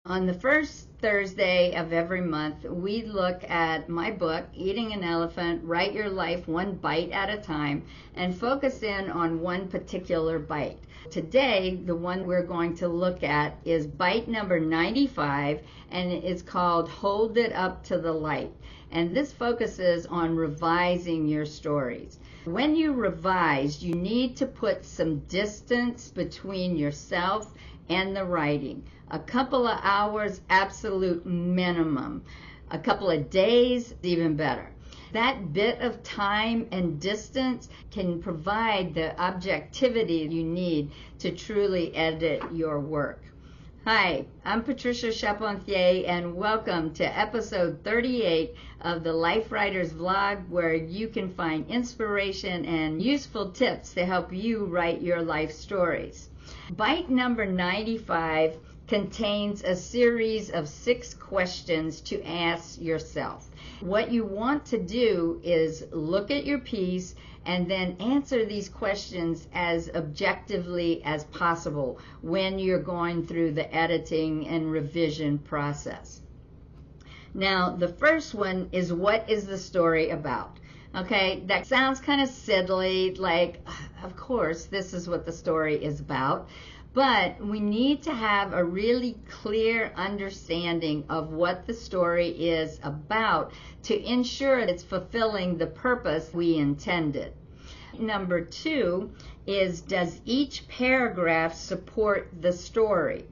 On the first Thursday of every month, we look at my book, Eating an Elephant, Write Your Life One Bite at a Time, and focus in on one particular bite. Today, the one we're going to look at is bite number 95, and it's called Hold It Up to the Light. And this focuses on revising your stories. When you revise, you need to put some distance between yourself and the writing. A couple of hours, absolute minimum. A couple of days, even better. That bit of time and distance can provide the objectivity you need to truly edit your work. Hi, I'm Patricia Charpentier, and welcome to episode 38 of the Life Writers Vlog, where you can find inspiration and useful tips to help you write your life stories. Bite number 95 contains a series of 6 questions to ask yourself. What you want to do is look at your piece and then answer these questions as objectively as possible when you're going through the editing and revision process. Now, the first one is, what is the story about? Okay, that sounds kind of silly, like, of course, this is what the story is about. But we need to have a really clear understanding of what the story is about to ensure it's fulfilling the purpose we intended. Number 2 is, does each paragraph support the story?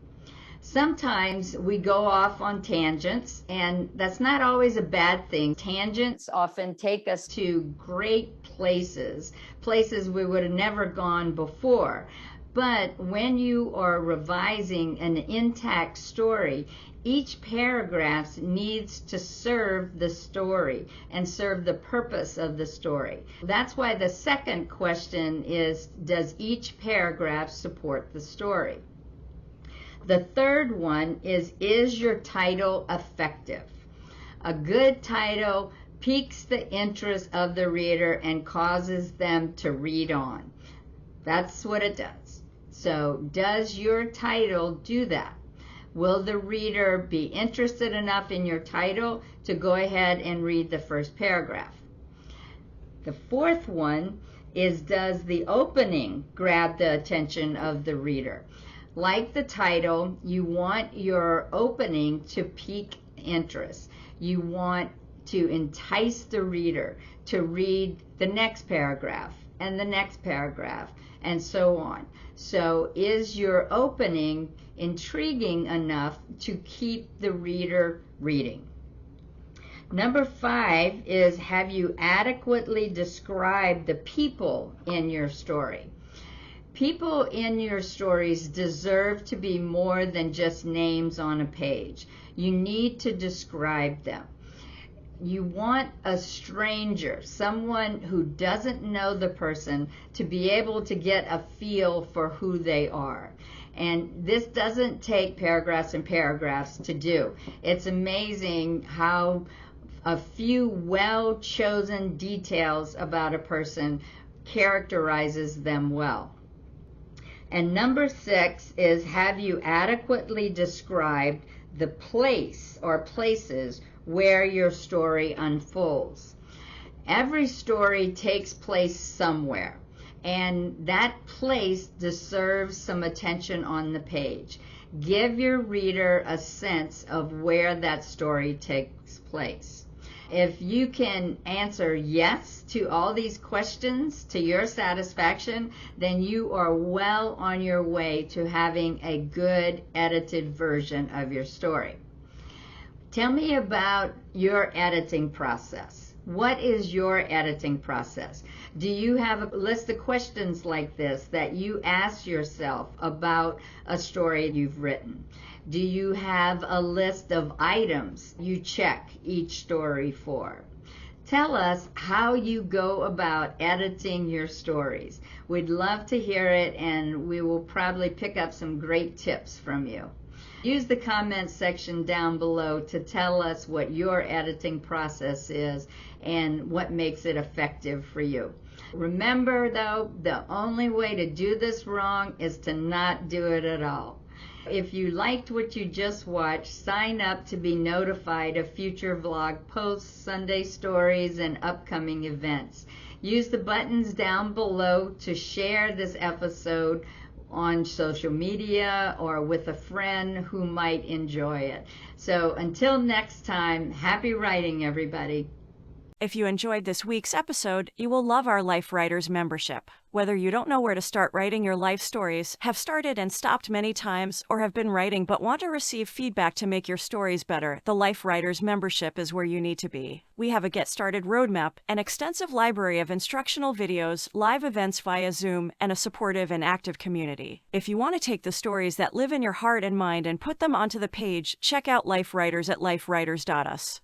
Sometimes we go off on tangents, and that's not always a bad thing. Tangents often take us to great places we would have never gone before. But when you are revising an intact story, each paragraph needs to serve the story and serve the purpose of the story. That's why the second question is, does each paragraph support the story? The third one is your title effective? A good title piques the interest of the reader and causes them to read on. That's what it does. So, does your title do that? Will the reader be interested enough in your title to go ahead and read the first paragraph? The fourth one is, does the opening grab the attention of the reader? Like the title, you want your opening to pique interest. You want to entice the reader to read the next paragraph and the next paragraph and so on. So is your opening intriguing enough to keep the reader reading? Number 5 is, have you adequately described the people in your story? People in your stories deserve to be more than just names on a page. You need to describe them. You want a stranger, someone who doesn't know the person, to be able to get a feel for who they are. And this doesn't take paragraphs and paragraphs to do. It's amazing how a few well-chosen details about a person characterizes them well. And number 6 is, have you adequately described the place or places where your story unfolds? Every story takes place somewhere, and that place deserves some attention on the page. Give your reader a sense of where that story takes place. If you can answer yes to all these questions to your satisfaction, then you are well on your way to having a good edited version of your story. Tell me about your editing process. What is your editing process? Do you have a list of questions like this that you ask yourself about a story you've written? Do you have a list of items you check each story for? Tell us how you go about editing your stories. We'd love to hear it, and we will probably pick up some great tips from you. Use the comments section down below to tell us what your editing process is and what makes it effective for you. Remember, though, the only way to do this wrong is to not do it at all. If you liked what you just watched, sign up to be notified of future vlog posts, Sunday stories, and upcoming events. Use the buttons down below to share this episode on social media or with a friend who might enjoy it. So until next time, happy writing, everybody. If you enjoyed this week's episode, you will love our Life Writers membership. Whether you don't know where to start writing your life stories, have started and stopped many times, or have been writing but want to receive feedback to make your stories better, the Life Writers membership is where you need to be. We have a Get Started roadmap, an extensive library of instructional videos, live events via Zoom, and a supportive and active community. If you want to take the stories that live in your heart and mind and put them onto the page, check out Life Writers at lifewriters.us.